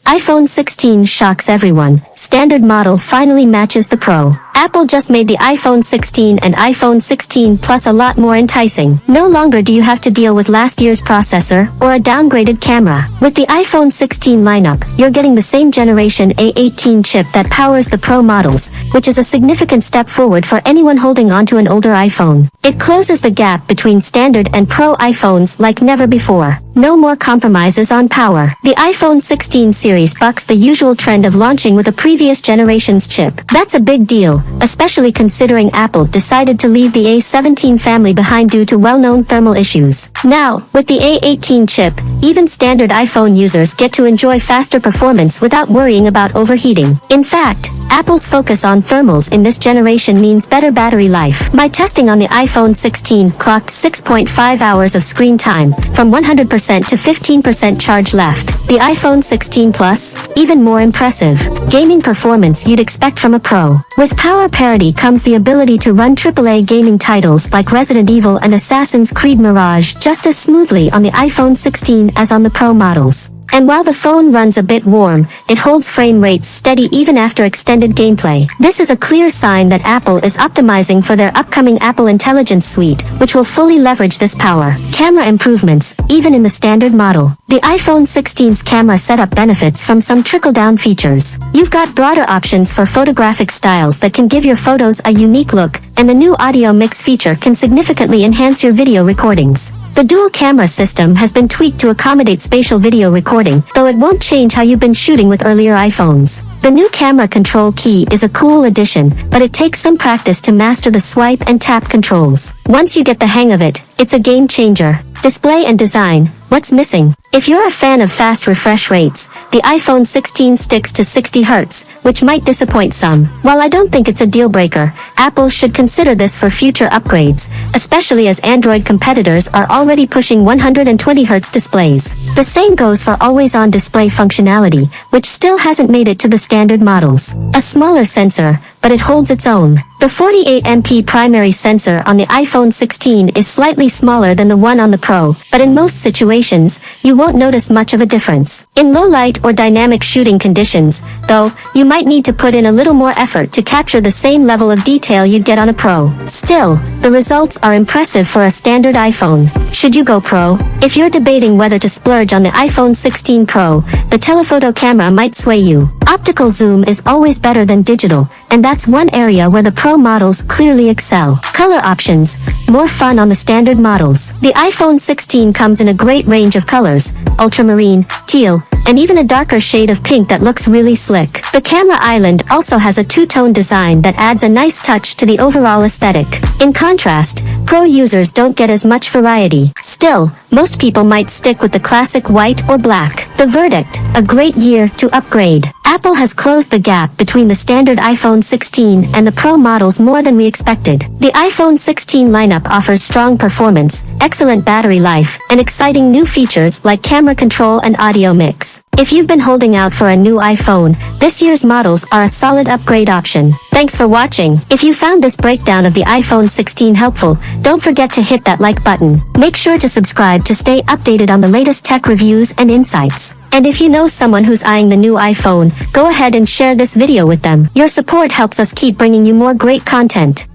iPhone 16 shocks everyone. Standard model finally matches the Pro. Apple just made the iPhone 16 and iPhone 16 Plus a lot more enticing. No longer do you have to deal with last year's processor or a downgraded camera. With the iPhone 16 lineup, you're getting the same generation A18 chip that powers the Pro models, which is a significant step forward for anyone holding onto an older iPhone. It closes the gap between standard and Pro iPhones like never before. No more compromises on power. The iPhone 16 series bucks the usual trend of launching with a previous generation's chip. That's a big deal, especially considering Apple decided to leave the A17 family behind due to well-known thermal issues. Now, with the A18 chip, even standard iPhone users get to enjoy faster performance without worrying about overheating. In fact, Apple's focus on thermals in this generation means better battery life. My testing on the iPhone 16 clocked 6.5 hours of screen time, from 100% to 15% charge left. The iPhone 16 Plus, even more impressive. Gaming performance you'd expect from a Pro. With power parity comes the ability to run AAA gaming titles like Resident Evil and Assassin's Creed Mirage just as smoothly on the iPhone 16 as on the Pro models. And while the phone runs a bit warm, it holds frame rates steady even after extended gameplay. This is a clear sign that Apple is optimizing for their upcoming Apple Intelligence Suite, which will fully leverage this power. Camera improvements, even in the standard model. The iPhone 16's camera setup benefits from some trickle-down features. You've got broader options for photographic styles that can give your photos a unique look, and the new audio mix feature can significantly enhance your video recordings. The dual camera system has been tweaked to accommodate spatial video recording, though it won't change how you've been shooting with earlier iPhones. The new camera control key is a cool addition, but it takes some practice to master the swipe and tap controls. Once you get the hang of it, it's a game changer. Display and design, what's missing? If you're a fan of fast refresh rates, the iPhone 16 sticks to 60 Hz, which might disappoint some. While I don't think it's a deal breaker, Apple should consider this for future upgrades, especially as Android competitors are already pushing 120 Hz displays. The same goes for always-on display functionality, which still hasn't made it to the standard models. A smaller sensor, but it holds its own. The 48MP primary sensor on the iPhone 16 is slightly smaller than the one on the Pro, but in most situations, you won't notice much of a difference. In low light or dynamic shooting conditions, though, you might need to put in a little more effort to capture the same level of detail you'd get on a Pro. Still, the results are impressive for a standard iPhone. Should you go Pro? If you're debating whether to splurge on the iPhone 16 Pro, the telephoto camera might sway you. Optical zoom is always better than digital, and that's one area where the Pro models clearly excel. Color options, more fun on the standard models. The iPhone 16 comes in a great range of colors, ultramarine, teal, and even a darker shade of pink that looks really slick. The camera island also has a two-tone design that adds a nice touch to the overall aesthetic. In contrast, Pro users don't get as much variety. Still, most people might stick with the classic white or black. The verdict, a great year to upgrade. Apple has closed the gap between the standard iPhone 16 and the Pro models more than we expected. The iPhone 16 lineup offers strong performance, excellent battery life, and exciting new features like camera control and audio mix. If you've been holding out for a new iPhone, this year's models are a solid upgrade option. Thanks for watching. If you found this breakdown of the iPhone 16 helpful, don't forget to hit that like button. Make sure to subscribe to stay updated on the latest tech reviews and insights. And if you know someone who's eyeing the new iPhone, go ahead and share this video with them. Your support helps us keep bringing you more great content.